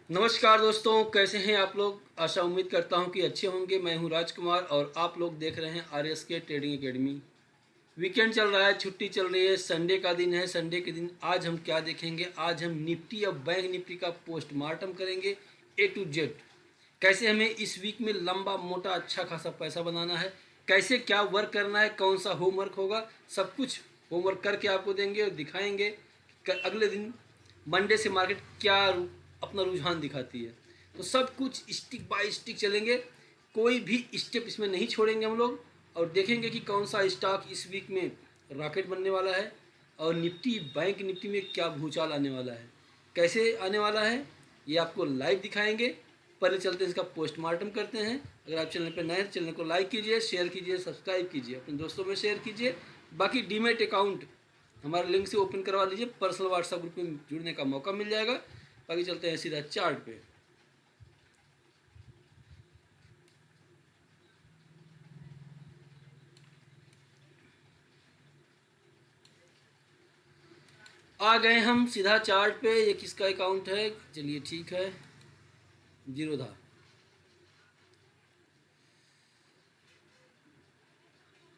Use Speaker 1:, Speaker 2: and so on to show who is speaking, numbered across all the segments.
Speaker 1: नमस्कार दोस्तों, कैसे हैं आप लोग। आशा उम्मीद करता हूं कि अच्छे होंगे। मैं हूं राजकुमार और आप लोग देख रहे हैं RSK ट्रेडिंग एकेडमी। वीकेंड चल रहा है, छुट्टी चल रही है, संडे का दिन है। संडे के दिन आज हम क्या देखेंगे? आज हम निफ्टी और बैंक निफ्टी का पोस्टमार्टम करेंगे A to Z। कैसे हमें इस वीक में लंबा मोटा अच्छा खासा पैसा बनाना है, कैसे क्या वर्क करना है, कौन सा होमवर्क होगा, सब कुछ होमवर्क करके आपको देंगे और दिखाएंगे कि अगले दिन मंडे से मार्केट क्या अपना रुझान दिखाती है। तो सब कुछ स्टिक बाय स्टिक चलेंगे, कोई भी स्टेप इसमें नहीं छोड़ेंगे हम लोग। और देखेंगे कि कौन सा स्टॉक इस वीक में रॉकेट बनने वाला है और निफ्टी बैंक निफ्टी में क्या भूचाल आने वाला है, कैसे आने वाला है, ये आपको लाइव दिखाएंगे। पहले चलते हैं, इसका पोस्टमार्टम करते हैं। अगर आप चैनल पर नए हैं, चैनल को लाइक कीजिए, शेयर कीजिए, सब्सक्राइब कीजिए, अपने दोस्तों में शेयर कीजिए। बाकी डीमेट अकाउंट हमारे लिंक से ओपन करवा लीजिए, पर्सनल व्हाट्सएप ग्रुप में जुड़ने का मौका मिल जाएगा। बाकी चलते हैं सीधा चार्ट पे। आ गए हम सीधा चार्ट पे। ये किसका अकाउंट है? चलिए ठीक है, जीरोधा।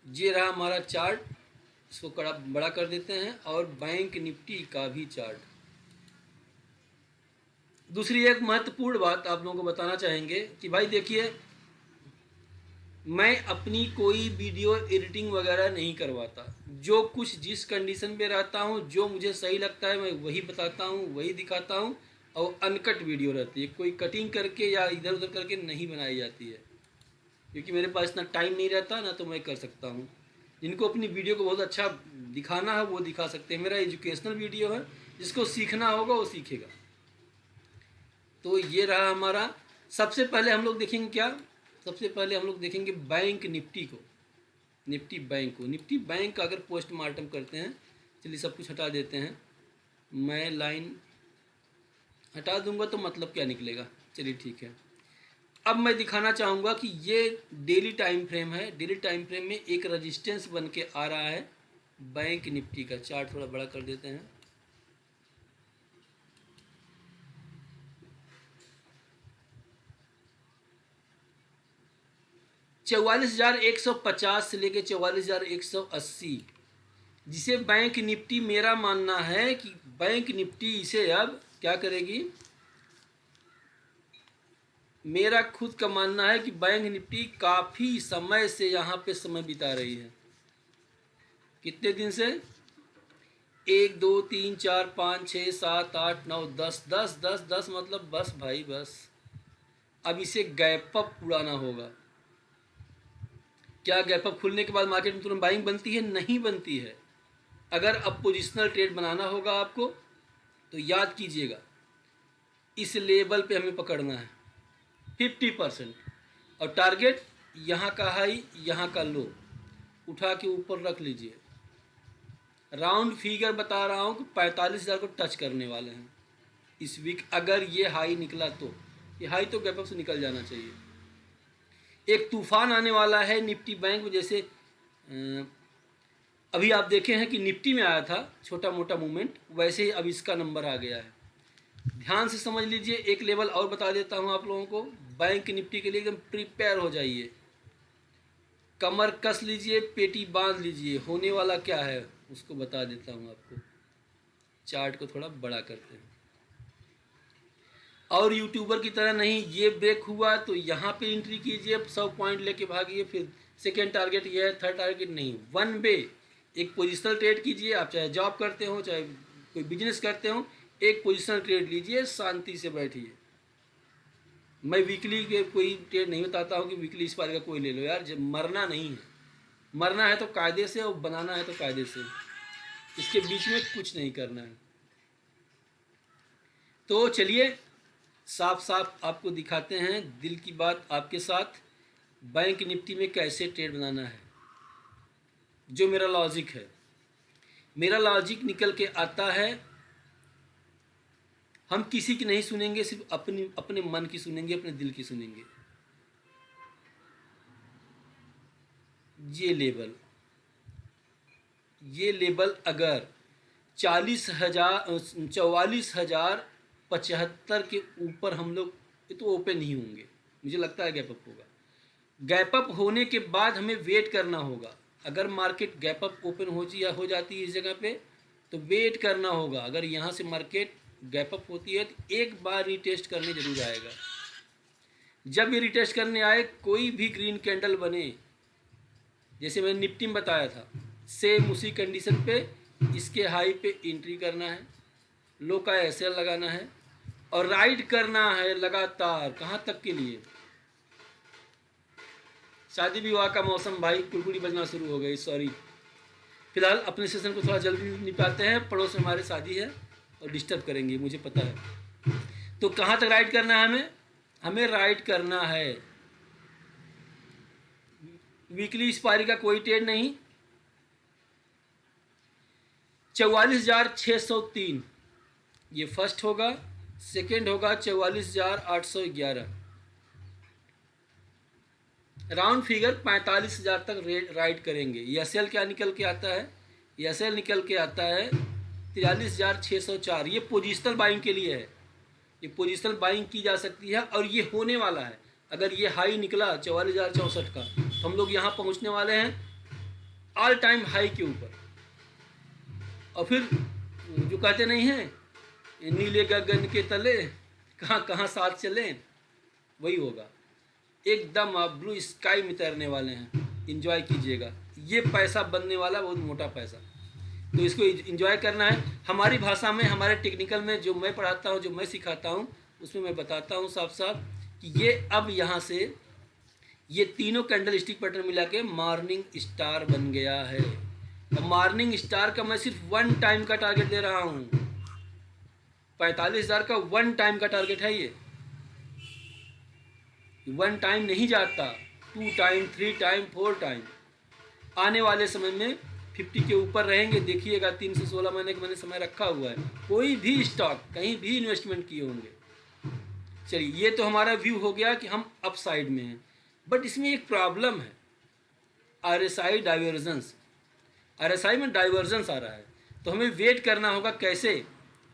Speaker 1: ये रहा हमारा चार्ट। इसको बड़ा कर देते हैं और बैंक निफ्टी का भी चार्ट। दूसरी एक महत्वपूर्ण बात आप लोगों को बताना चाहेंगे कि भाई देखिए, मैं अपनी कोई वीडियो एडिटिंग वगैरह नहीं करवाता। जो कुछ जिस कंडीशन में रहता हूँ, जो मुझे सही लगता है, मैं वही बताता हूँ, वही दिखाता हूँ। और अनकट वीडियो रहती है, कोई कटिंग करके या इधर उधर करके नहीं बनाई जाती है, क्योंकि मेरे पास इतना टाइम नहीं रहता ना, तो मैं कर सकता हूँ। जिनको अपनी वीडियो को बहुत अच्छा दिखाना है वो दिखा सकते हैं। मेरा एजुकेशनल वीडियो है, जिसको सीखना होगा वो सीखेगा। तो ये रहा हमारा। सबसे पहले हम लोग देखेंगे क्या? सबसे पहले हम लोग देखेंगे बैंक निफ्टी को, निफ्टी बैंक को। निफ्टी बैंक का अगर पोस्टमार्टम करते हैं, चलिए सब कुछ हटा देते हैं। मैं लाइन हटा दूंगा तो मतलब क्या निकलेगा? चलिए ठीक है। अब मैं दिखाना चाहूँगा कि ये डेली टाइम फ्रेम है। डेली टाइम फ्रेम में एक रजिस्टेंस बन के आ रहा है बैंक निफ्टी का। चार्ट थोड़ा बड़ा कर देते हैं। चौवालीस हजार 150 से लेके 44,180, जिसे बैंक निफ्टी, मेरा मानना है कि बैंक निफ्टी इसे अब क्या करेगी। मेरा खुद का मानना है कि बैंक निफ्टी काफ़ी समय से यहाँ पे समय बिता रही है। कितने दिन से? 1 2 3 4 5 6 7 8 9 10 10 10 मतलब बस भाई बस। अब इसे गैप अप उड़ाना होगा। क्या गैप अप खुलने के बाद मार्केट में तुरंत बाइंग बनती है? नहीं बनती है। अगर अब पोजिशनल ट्रेड बनाना होगा आपको, तो याद कीजिएगा, इस लेवल पे हमें पकड़ना है 50%। और टारगेट यहाँ का हाई, यहाँ का लो, उठा के ऊपर रख लीजिए। राउंड फिगर बता रहा हूँ कि 45,000 को टच करने वाले हैं इस वीक। अगर ये हाई निकला तो ये हाई तो गैप अप से निकल जाना चाहिए। एक तूफान आने वाला है निफ्टी बैंक में। जैसे अभी आप देखे हैं कि निफ्टी में आया था छोटा मोटा मूवमेंट, वैसे ही अब इसका नंबर आ गया है। ध्यान से समझ लीजिए। एक लेवल और बता देता हूँ आप लोगों को। बैंक निफ्टी के लिए एकदम प्रिपेयर हो जाइए, कमर कस लीजिए, पेटी बांध लीजिए। होने वाला क्या है उसको बता देता हूँ आपको। चार्ट को थोड़ा बड़ा करते हैं। और यूट्यूबर की तरह नहीं, ये ब्रेक हुआ तो यहाँ पे एंट्री कीजिए, 100 पॉइंट लेके भागिए, फिर सेकेंड टारगेट ये है, थर्ड टारगेट नहीं। वन वे एक पोजिशनल ट्रेड कीजिए। आप चाहे जॉब करते हो, चाहे कोई बिजनेस करते हो, एक पोजिशनल ट्रेड लीजिए, शांति से बैठिए। मैं वीकली के कोई ट्रेड नहीं बताता हूँ कि वीकली इस बार का कोई ले लो यार। जब मरना नहीं है, मरना है तो कायदे से, और बनाना है तो कायदे से। इसके बीच में कुछ नहीं करना है। तो चलिए साफ साफ आपको दिखाते हैं दिल की बात आपके साथ, बैंक निफ्टी में कैसे ट्रेड बनाना है। जो मेरा लॉजिक है, मेरा लॉजिक निकल के आता है, हम किसी की नहीं सुनेंगे, सिर्फ अपनी अपने मन की सुनेंगे, अपने दिल की सुनेंगे। ये लेवल अगर 44,000 75 के ऊपर हम लोग ये तो ओपन ही होंगे, मुझे लगता है गैप अप होगा। गैप अप होने के बाद हमें वेट करना होगा। अगर मार्केट गैप अप ओपन हो जाती है इस जगह पे तो वेट करना होगा। अगर यहाँ से मार्केट गैप अप होती है तो एक बार रिटेस्ट करने जरूर आएगा। जब ये रिटेस्ट करने आए, कोई भी ग्रीन कैंडल बने, जैसे मैंने निफ्टी में बताया था, सेम उसी कंडीशन पे इसके हाई पे एंट्री करना है, लो का एसएल लगाना है और राइड करना है लगातार। कहाँ तक के लिए? शादी विवाह का मौसम भाई, कुड़कुड़ी बजना शुरू हो गई, सॉरी। फिलहाल अपने सेशन को थोड़ा जल्दी निपटाते हैं, पड़ोस में हमारे शादी है और डिस्टर्ब करेंगे, मुझे पता है। तो कहाँ तक राइड करना है हमें राइड करना है। वीकली एक्सपायरी का कोई ट्रेड नहीं। 44,603 ये फर्स्ट होगा, सेकेंड होगा 44,811, राउंड फिगर 45,000 तक राइड करेंगे। एसएल क्या निकल के आता है? एसएल निकल के आता है 43,604। ये पोजिशनल बाइंग के लिए है, ये पोजिशनल बाइंग की जा सकती है और ये होने वाला है। अगर ये हाई निकला 44,064 का तो हम लोग यहाँ पहुँचने वाले हैं ऑल टाइम हाई के ऊपर। और फिर जो कहते नहीं हैं, नीले गगन के तले कहाँ कहाँ साथ चले, वही होगा। एकदम आप ब्लू स्काई में तैरने वाले हैं, एंजॉय कीजिएगा। ये पैसा बनने वाला बहुत मोटा पैसा, तो इसको एंजॉय करना है। हमारी भाषा में, हमारे टेक्निकल में जो मैं पढ़ाता हूँ, जो मैं सिखाता हूँ, उसमें मैं बताता हूँ साफ साफ कि ये अब यहाँ से ये तीनों कैंडल स्टिक पैटर्न मिला के मॉर्निंग स्टार बन गया है। और मॉर्निंग स्टार का मैं सिर्फ 1 टाइम का टारगेट दे रहा हूँ। 45,000 का 1 टाइम का टारगेट है ये। 1 टाइम नहीं जाता, 2 टाइम, 3 टाइम, 4 टाइम। आने वाले समय में 50 के ऊपर रहेंगे, देखिएगा। 3 से 16 महीने का मैंने समय रखा हुआ है। कोई भी स्टॉक कहीं भी इन्वेस्टमेंट किए होंगे। चलिए, ये तो हमारा व्यू हो गया कि हम अप साइड में हैं, बट इसमें एक प्रॉब्लम है, आरएसआई डाइवर्जेंस। आरएसआई में डाइवर्जेंस आ रहा है, तो हमें वेट करना होगा। कैसे?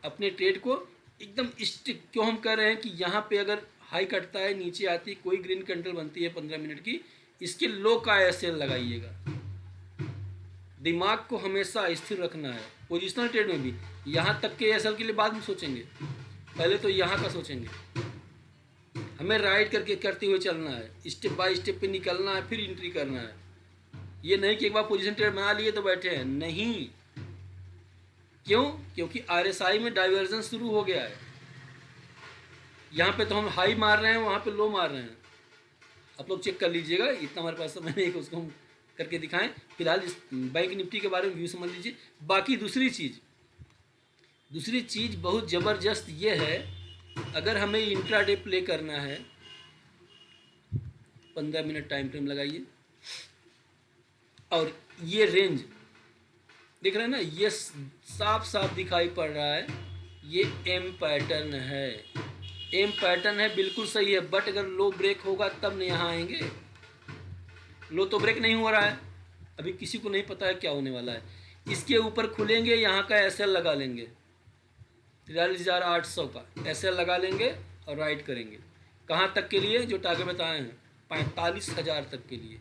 Speaker 1: अपने ट्रेड को एकदम स्टिक, क्यों हम कर रहे हैं कि यहाँ पे अगर हाई कटता है, नीचे आती, कोई ग्रीन कैंडल बनती है 15 मिनट की, इसके लो का एसएल लगाइएगा। दिमाग को हमेशा स्थिर रखना है। पोजिशनल ट्रेड में भी यहाँ तक के एसएल के लिए बाद में सोचेंगे, पहले तो यहाँ का सोचेंगे। हमें राइड करते हुए चलना है, स्टेप बाय स्टेप पे निकलना है, फिर एंट्री करना है। ये नहीं कि एक बार पोजीशन ट्रेड बना लिए तो बैठे हैं, नहीं। क्यों? क्योंकि आरएसआई में डाइवर्जेंस शुरू हो गया है। यहाँ पे तो हम हाई मार रहे हैं, वहाँ पे लो मार रहे हैं। आप लोग चेक कर लीजिएगा, इतना हमारे पास समय नहीं है उसको हम करके दिखाएं। फिलहाल इस बैंक निफ्टी के बारे में व्यू समझ लीजिए। बाकी दूसरी चीज़ बहुत ज़बरदस्त ये है, अगर हमें इंट्राडे प्ले करना है, 15 मिनट टाइम फ्रेम लगाइए और ये रेंज दिख रहा है ना, ये साफ साफ दिखाई पड़ रहा है, ये एम पैटर्न है। एम पैटर्न है, बिल्कुल सही है, बट अगर लो ब्रेक होगा तब नहीं यहाँ आएंगे। लो तो ब्रेक नहीं हो रहा है, अभी किसी को नहीं पता है क्या होने वाला है। इसके ऊपर खुलेंगे, यहाँ का एसएल लगा लेंगे, 43,800 का एसएल लगा लेंगे और राइड करेंगे। कहाँ तक के लिए? जो टारगेट बताए हैं 45,000 तक के लिए।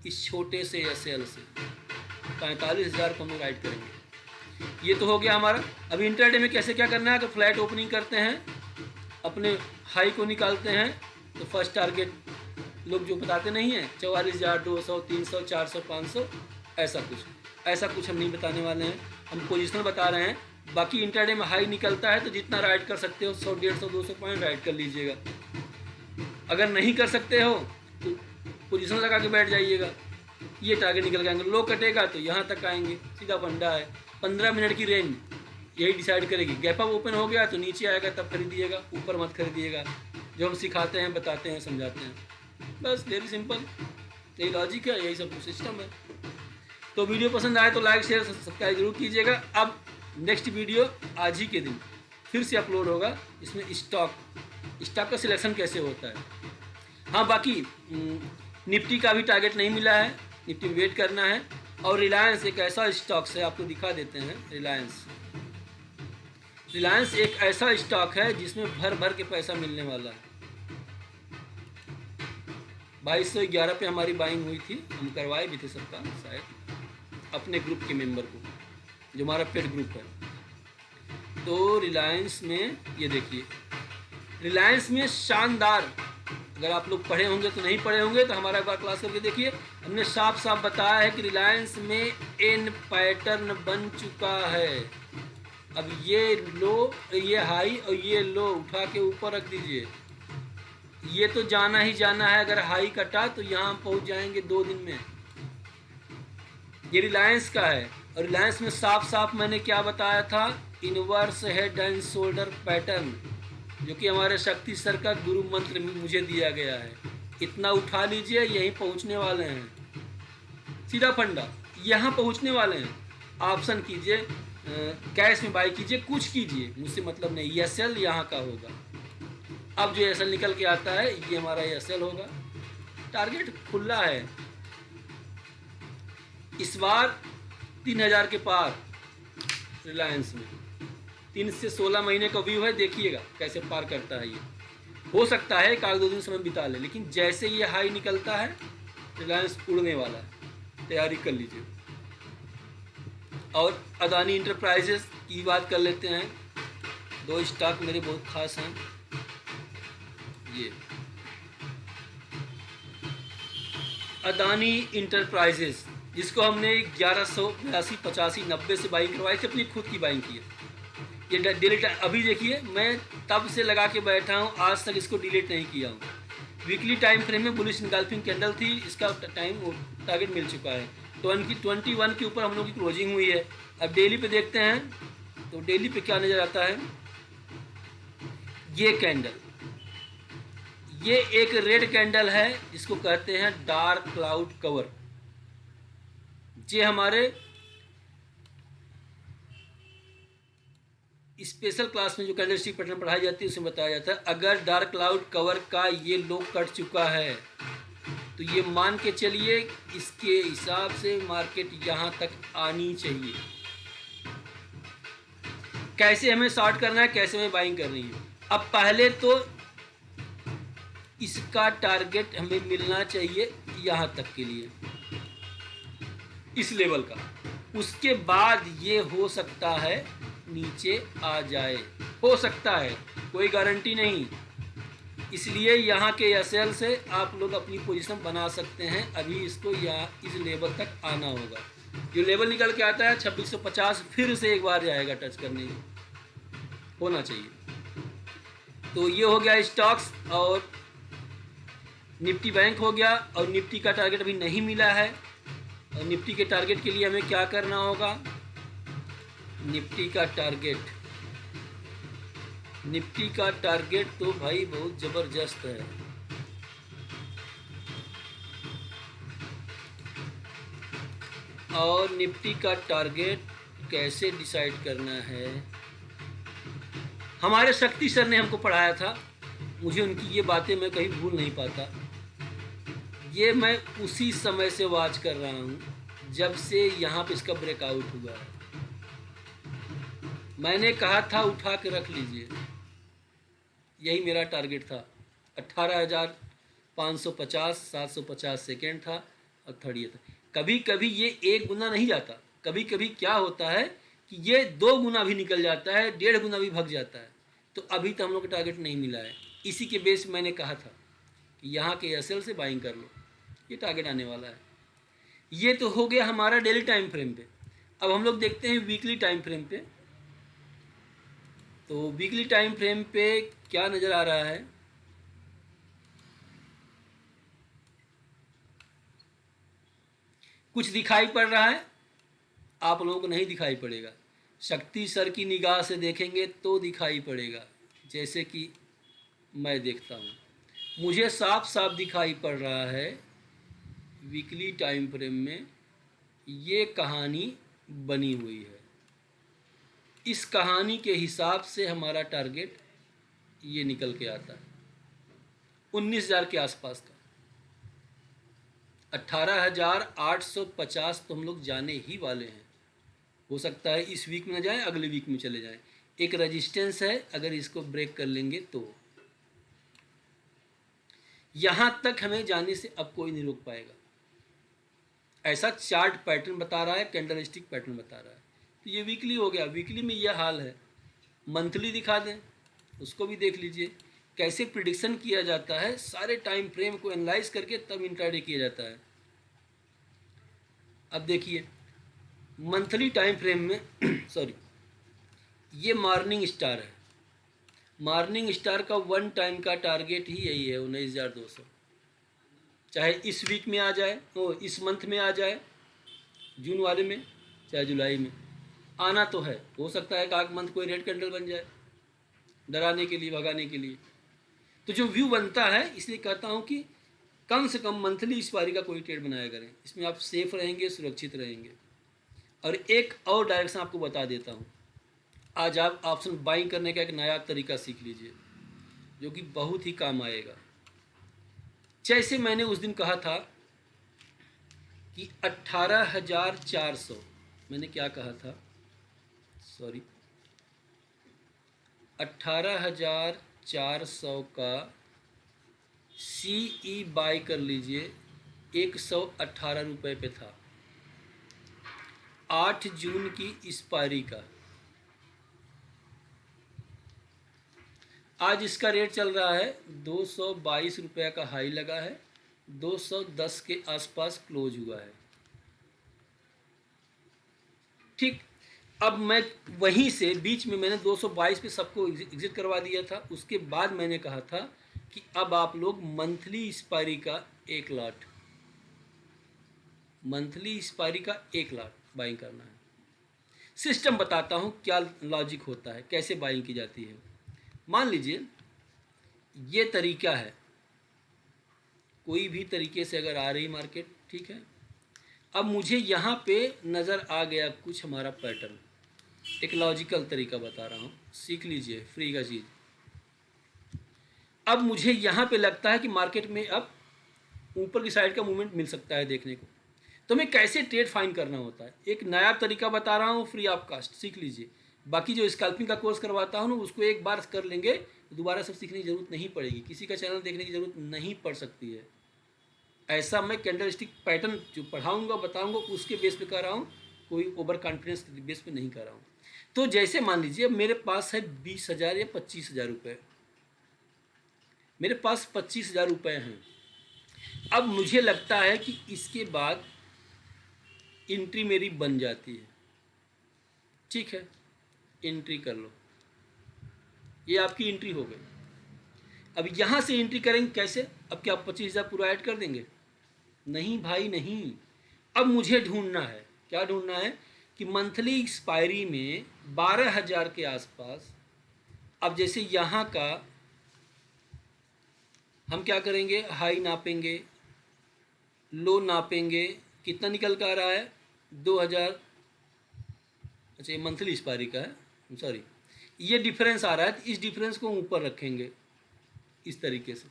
Speaker 1: इस छोटे से एसएल से 45,000 को हम राइड करेंगे। ये तो हो गया हमारा। अभी इंट्राडे में कैसे क्या करना है? अगर फ्लैट ओपनिंग करते हैं, अपने हाई को निकालते हैं, तो फर्स्ट टारगेट लोग जो बताते नहीं हैं 44,200, 300, 400, 500, ऐसा कुछ हम नहीं बताने वाले हैं। हम पोजिशनल बता रहे हैं। बाकी इंट्राडे में हाई निकलता है तो जितना राइड कर सकते हो 100, 150, 200 पॉइंट राइड कर लीजिएगा। अगर नहीं कर सकते हो तो पोजीशन लगा के बैठ जाइएगा। ये टारगेट निकल जाएंगे, लो कटेगा तो यहाँ तक आएंगे, सीधा फंडा है। 15 मिनट की रेंज यही डिसाइड करेगी। गैप अप ओपन हो गया तो नीचे आएगा तब खरीदिएगा, ऊपर मत खरीदिएगा। जो हम सिखाते हैं, बताते हैं, समझाते हैं, बस वेरी सिंपल, यही लॉजिक है, यही सब सिस्टम है। तो वीडियो पसंद आए तो लाइक, शेयर, सब्सक्राइब जरूर कीजिएगा। अब नेक्स्ट वीडियो आज ही के दिन फिर से अपलोड होगा। इसमें स्टॉक का सिलेक्शन कैसे होता है। हाँ, बाकी निफ्टी का भी टारगेट नहीं मिला है, निफ्टी वेट करना है। और रिलायंस एक ऐसा स्टॉक है, आपको दिखा देते हैं। रिलायंस एक ऐसा स्टॉक है जिसमें भर भर के पैसा मिलने वाला है। 2211 पे हमारी बाइंग हुई थी, हम करवाए भी थे सबका शायद अपने ग्रुप के मेंबर को, जो हमारा पेड ग्रुप है। तो रिलायंस में ये देखिए, रिलायंस में शानदार, अगर आप लोग पढ़े होंगे तो नहीं पढ़े होंगे तो हमारा एक बार क्लास करके देखिए, हमने साफ साफ बताया है कि रिलायंस में एन पैटर्न बन चुका है। अब ये लो, ये हाई और ये लो उठा के ऊपर रख दीजिए, ये तो जाना ही जाना है। अगर हाई कटा तो यहाँ पहुँच जाएंगे 2 दिन में। ये रिलायंस का है, और रिलायंस में साफ साफ मैंने क्या बताया था, inverse head and shoulder pattern, जो कि हमारे शक्ति सर का गुरु मंत्र मुझे दिया गया है। इतना उठा लीजिए, यहीं पहुंचने वाले हैं, सीधा फंडा यहाँ पहुंचने वाले हैं। ऑप्शन कीजिए, कैश में बाई कीजिए, कुछ कीजिए, मुझसे मतलब नहीं। एसएल यहाँ का होगा। अब जो एसएल निकल के आता है ये हमारा एसएल होगा। टारगेट खुला है इस बार 3000 के पार रिलायंस में। 3 से 16 महीने का व्यू है, देखिएगा कैसे पार करता है ये। हो सकता है 1-2 दिन समय बिता ले, लेकिन जैसे ये हाई निकलता है रिलायंस उड़ने वाला है, तैयारी कर लीजिए। और अदानी इंटरप्राइजेस की बात कर लेते हैं। 2 स्टॉक मेरे बहुत खास हैं। ये अदानी इंटरप्राइजेस, जिसको हमने 1182, 85, 90 से बाइंग करवाई थी, अपनी खुद की बाइंग की है। ये डिलीट, अभी देखिए मैं तब से लगा के बैठा हूँ, आज तक इसको डिलीट नहीं किया हूँ। वीकली टाइम फ्रेम में बुलिश इनगल्फिंग कैंडल थी, इसका टाइम टारगेट मिल चुका है। 21 के ऊपर हम लोग की क्लोजिंग हुई है। अब डेली पे देखते हैं, तो डेली पे क्या नज़र आता है, ये कैंडल, ये एक रेड कैंडल है जिसको कहते हैं डार्क क्लाउड कवर। ये हमारे स्पेशल क्लास में जो कैंडलस्टिक पैटर्न पढ़ाई जाती है उसमें बताया जाता है, अगर डार्क क्लाउड कवर का ये लो कट चुका है तो ये मान के चलिए इसके हिसाब से मार्केट यहाँ तक आनी चाहिए। कैसे हमें शॉर्ट करना है, कैसे हमें बाइंग करनी है। अब पहले तो इसका टारगेट हमें मिलना चाहिए यहाँ तक के लिए, इस लेवल का। उसके बाद ये हो सकता है नीचे आ जाए, हो सकता है, कोई गारंटी नहीं। इसलिए यहाँ के एसएल से आप लोग अपनी पोजीशन बना सकते हैं। अभी इसको यहाँ इस लेवल तक आना होगा। जो लेवल निकल के आता है 2650, फिर से एक बार जाएगा टच करने, होना चाहिए। तो ये हो गया स्टॉक्स, और निफ्टी बैंक हो गया। और निफ्टी का टारगेट अभी नहीं मिला है, और निफ्टी के टारगेट के लिए हमें क्या करना होगा, निफ्टी का टारगेट तो भाई बहुत ज़बरदस्त है। और निफ्टी का टारगेट कैसे डिसाइड करना है, हमारे शक्ति सर ने हमको पढ़ाया था, मुझे उनकी ये बातें मैं कहीं भूल नहीं पाता। ये मैं उसी समय से वॉच कर रहा हूँ जब से यहाँ पे इसका ब्रेकआउट हुआ है। मैंने कहा था उठा के रख लीजिए, यही मेरा टारगेट था। 18,550, 750 सेकेंड था और थर्ड ये था। कभी कभी ये 1 गुना नहीं जाता, कभी कभी क्या होता है कि ये 2 गुना भी निकल जाता है, 1.5 गुना भी भग जाता है। तो अभी तक हम लोग को टारगेट नहीं मिला है। इसी के बेस मैंने कहा था कि यहाँ के एसएल से बाइंग कर लो, ये टारगेट आने वाला है। ये तो हो गया हमारा डेली टाइम फ्रेम पे। अब हम लोग देखते हैं वीकली टाइम फ्रेम पे। तो वीकली टाइम फ्रेम पे क्या नज़र आ रहा है, कुछ दिखाई पड़ रहा है, आप लोगों को नहीं दिखाई पड़ेगा। शक्ति सर की निगाह से देखेंगे तो दिखाई पड़ेगा, जैसे कि मैं देखता हूँ, मुझे साफ साफ दिखाई पड़ रहा है वीकली टाइम फ्रेम में ये कहानी बनी हुई है। इस कहानी के हिसाब से हमारा टारगेट ये निकल के आता है 19,000 के आसपास का। 18,850 तो हम लोग जाने ही वाले हैं। हो सकता है इस वीक में न जाएं, अगले वीक में चले जाएं। एक रेजिस्टेंस है, अगर इसको ब्रेक कर लेंगे तो यहाँ तक हमें जाने से अब कोई नहीं रोक पाएगा। ऐसा चार्ट पैटर्न बता रहा है, कैंडलस्टिक पैटर्न बता रहा है। तो ये वीकली हो गया, वीकली में यह हाल है। मंथली दिखा दें, उसको भी देख लीजिए कैसे प्रिडिक्शन किया जाता है, सारे टाइम फ्रेम को एनालाइज करके तब इंट्राडे किया जाता है। अब देखिए मंथली टाइम फ्रेम में सॉरी, ये मॉर्निंग स्टार है। मॉर्निंग स्टार का वन टाइम का टारगेट ही यही है 19,200। चाहे इस वीक में आ जाए, इस मंथ में आ जाए, जून वाले में, चाहे जुलाई में, आना तो है। हो सकता है कि आग मंथ कोई रेड कैंडल बन जाए, डराने के लिए, भगाने के लिए। तो जो व्यू बनता है, इसलिए कहता हूँ कि कम से कम मंथली एक्सपायरी का कोई ट्रेड बनाया करें। इसमें आप सेफ रहेंगे, सुरक्षित रहेंगे। और एक और डायरेक्शन आपको बता देता हूँ, आज आप ऑप्शन बाइंग करने का एक नया तरीका सीख लीजिए जो कि बहुत ही काम आएगा। जैसे मैंने उस दिन कहा था कि 18,400, मैंने क्या कहा था, सॉरी 18,400 का CE बाई कर लीजिए, 118 रुपये पे था, 8 जून की एक्सपायरी का। आज इसका रेट चल रहा है 222 रुपये का हाई लगा है, 210 के आसपास क्लोज हुआ है। ठीक, अब मैं वहीं से बीच में मैंने 222 पे सबको एग्जिट करवा दिया था। उसके बाद मैंने कहा था कि अब आप लोग मंथली एक्सपायरी का 1 लॉट, मंथली एक्सपायरी का 1 लॉट बाइंग करना है। सिस्टम बताता हूँ क्या लॉजिक होता है, कैसे बाइंग की जाती है। मान लीजिए ये तरीका है, कोई भी तरीके से अगर आ रही मार्केट, ठीक है। अब मुझे यहाँ पे नज़र आ गया कुछ हमारा पैटर्न, एक लॉजिकल तरीका बता रहा हूँ, सीख लीजिए, फ्री का चीज़। अब मुझे यहाँ पे लगता है कि मार्केट में अब ऊपर की साइड का मूवमेंट मिल सकता है देखने को। तो मैं कैसे ट्रेड फाइंड करना होता है, एक नया तरीका बता रहा हूँ, फ्री ऑफ कास्ट, सीख लीजिए। बाकी जो स्कैल्पिंग का कोर्स करवाता हूँ ना, उसको एक बार कर लेंगे तो दोबारा सब सीखने की ज़रूरत नहीं पड़ेगी, किसी का चैनल देखने की ज़रूरत नहीं पड़ सकती है। ऐसा मैं कैंडलस्टिक पैटर्न जो पढ़ाऊँगा, बताऊँगा, उसके बेस पे कर रहा हूँ, कोई ओवर कॉन्फिडेंस के बेस पे नहीं कर रहा हूँ। तो जैसे मान लीजिए मेरे पास है 20,000 या 25,000 रुपये, मेरे पास 25,000 रुपये हैं। अब मुझे लगता है कि इसके बाद एंट्री मेरी बन जाती है, ठीक है, एंट्री कर लो, ये आपकी एंट्री हो गई। अब यहाँ से एंट्री करेंगे कैसे? अब क्या आप 25,000 पूरा ऐड कर देंगे? नहीं भाई नहीं। अब मुझे ढूंढना है, क्या ढूंढना है कि मंथली एक्सपायरी में 12,000 के आसपास। अब जैसे यहाँ का हम क्या करेंगे, हाई नापेंगे, लो नापेंगे, कितना निकल कर आ रहा है 2,000। अच्छा ये मंथली एक्सपायरी का है, सॉरी, ये डिफरेंस आ रहा है, तो इस डिफरेंस को ऊपर रखेंगे इस तरीके से।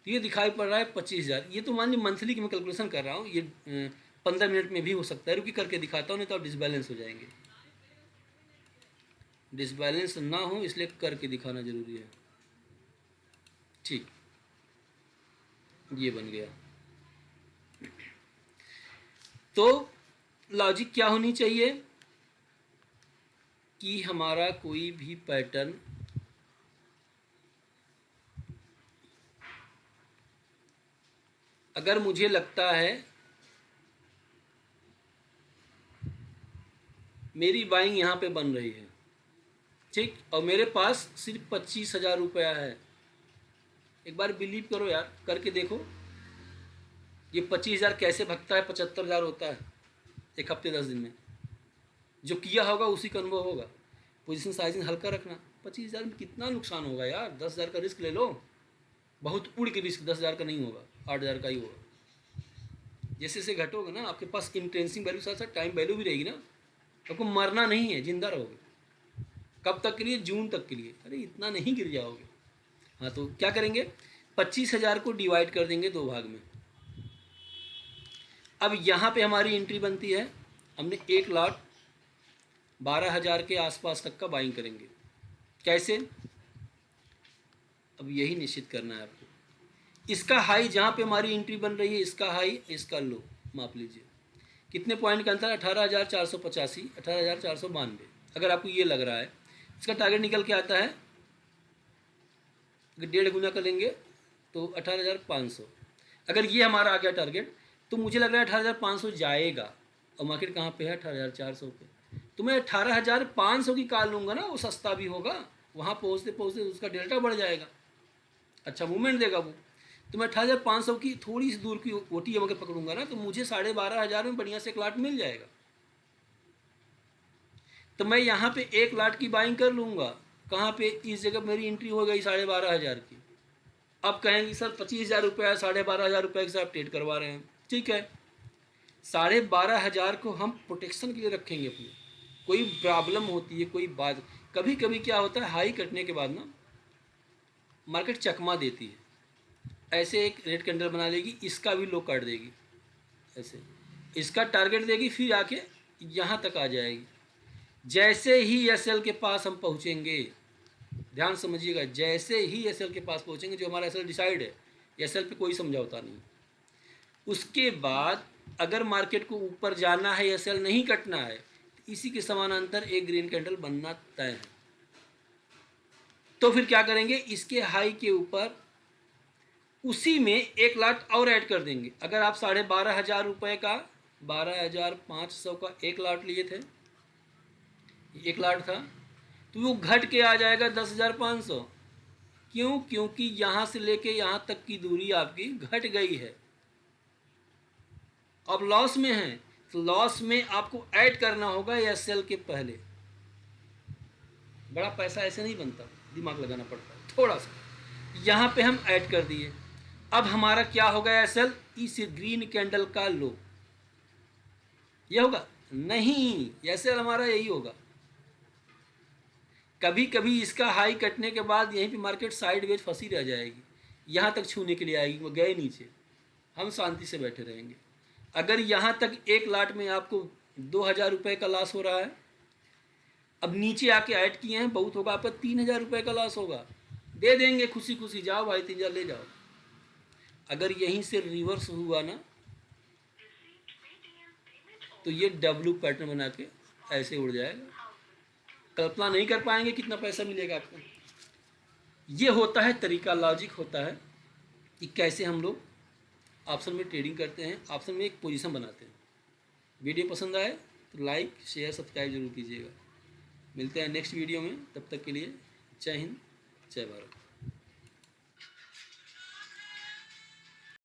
Speaker 1: तो ये दिखाई पड़ रहा है 25,000। ये तो मान लीजिए मंथली की मैं कैलकुलेशन कर रहा हूँ, ये 15 मिनट में भी हो सकता है। रुकी करके दिखाता हूँ, नहीं तो आप डिसबैलेंस हो जाएंगे। डिसबैलेंस ना हो इसलिए करके दिखाना जरूरी है। ठीक, ये बन गया। तो लॉजिक क्या होनी चाहिए कि हमारा कोई भी पैटर्न अगर मुझे लगता है मेरी बाइंग यहाँ पे बन रही है, ठीक, और मेरे पास सिर्फ 25,000 रुपया है, एक बार बिलीव करो यार, करके देखो, ये 25,000 कैसे भगता है, 75,000 होता है एक हफ्ते 10 दिन में। जो किया होगा उसी का अनुभव होगा। पोजीशन साइजिंग हल्का रखना। 25,000 में कितना नुकसान होगा यार, 10,000 का रिस्क ले लो, बहुत उड़ के रिस्क, 10,000 का नहीं होगा, 8,000 का ही होगा। जैसे जैसे घटोगे ना, आपके पास इंट्रेंसिंग वैल्यू साथ साथ टाइम वैल्यू भी रहेगी ना, आपको मरना नहीं है, जिंदा रहोगे। कब तक के लिए? जून तक के लिए। अरे इतना नहीं गिर जाओगे। हाँ, तो क्या करेंगे, 25,000 को डिवाइड कर देंगे 2 भाग में। अब यहाँ पे हमारी एंट्री बनती है, हमने 1 लॉट 12,000 के आसपास तक का बाइंग करेंगे। कैसे? अब यही निश्चित करना है आपको। इसका हाई जहाँ पे हमारी एंट्री बन रही है, इसका हाई इसका लो माप लीजिए। कितने पॉइंट का अंतर? 18,485, 18,492। अगर आपको ये लग रहा है, इसका टारगेट निकल के आता है, अगर 1.5 गुना करेंगे तो 18,500। अगर ये हमारा आ गया टारगेट, तो मुझे लग रहा है 18,500 जाएगा, और मार्केट कहाँ पे है? 18,400 पे। तो मैं 18,500 की कॉल लूँगा ना, वो सस्ता भी होगा, वहाँ पहुँचते पहुँचते उसका डेल्टा बढ़ जाएगा, अच्छा मूवमेंट देगा वो। तो मैं 18,500 की थोड़ी सी दूर की OTM अगर पकड़ूंगा ना, तो मुझे 12,500 में बढ़िया से एक लाट मिल जाएगा। तो मैं यहाँ पे 1 लाट की बाइंग कर लूँगा। कहाँ पे? इस जगह मेरी एंट्री हो गई 12,500 की। अब कहेंगे सर 25,000 रुपये 12,500 रुपये के साथ ट्रेड करवा रहे हैं, ठीक है, 12,500 को हम प्रोटेक्शन के लिए रखेंगे अपने। कोई प्रॉब्लम होती है, कोई बात, कभी कभी क्या होता है, हाई कटने के बाद ना मार्केट चकमा देती है, ऐसे एक रेड कैंडल बना लेगी, इसका भी लो काट देगी, ऐसे इसका टारगेट देगी, फिर आके यहाँ तक आ जाएगी। जैसे ही SL के पास हम पहुँचेंगे, ध्यान समझिएगा, जैसे ही SL के पास पहुँचेंगे, जो हमारा SL डिसाइड है, SL पे कोई समझौता नहीं, उसके बाद अगर मार्केट को ऊपर जाना है, SL नहीं कटना है, इसी के समानांतर एक ग्रीन कैंडल बनना तय है। तो फिर क्या करेंगे? इसके हाई के ऊपर उसी में 1 लाट और ऐड कर देंगे। अगर आप 12,500 रुपये का, 12,500 का 1 लाट लिए थे, 1 लाट था, तो वो घट के आ जाएगा 10,500। क्यों? क्योंकि यहाँ से लेके यहाँ तक की दूरी आपकी घट गई है, अब लॉस में है, तो लॉस में आपको ऐड करना होगा SL के पहले। बड़ा पैसा ऐसे नहीं बनता, दिमाग लगाना पड़ता है थोड़ा सा। यहाँ पे हम ऐड कर दिए, अब हमारा क्या होगा? SL इस ग्रीन कैंडल का लो, ये होगा नहीं, SL हमारा यही होगा। कभी कभी इसका हाई कटने के बाद यहीं पे मार्केट साइडवेज फंसी रह जाएगी, यहाँ तक छूने के लिए आएगी, वो गए नीचे, हम शांति से बैठे रहेंगे। अगर यहाँ तक 1 लाट में आपको 2,000 रुपये का लॉस हो रहा है, अब नीचे आके ऐड किए हैं, बहुत होगा आपका 3,000 रुपये का लॉस होगा, दे देंगे खुशी खुशी, जाओ भाई 3,000 ले जाओ। अगर यहीं से रिवर्स हुआ ना, तो ये W पैटर्न बना के ऐसे उड़ जाएगा, कल्पना नहीं कर पाएंगे कितना पैसा मिलेगा आपको। ये होता है तरीका, लॉजिक होता है कि कैसे हम लोग ऑप्शन में ट्रेडिंग करते हैं, ऑप्शन में एक पोजीशन बनाते हैं। वीडियो पसंद आए तो लाइक शेयर सब्सक्राइब जरूर कीजिएगा। मिलते हैं नेक्स्ट वीडियो में, तब तक के लिए जय हिंद, जय भारत।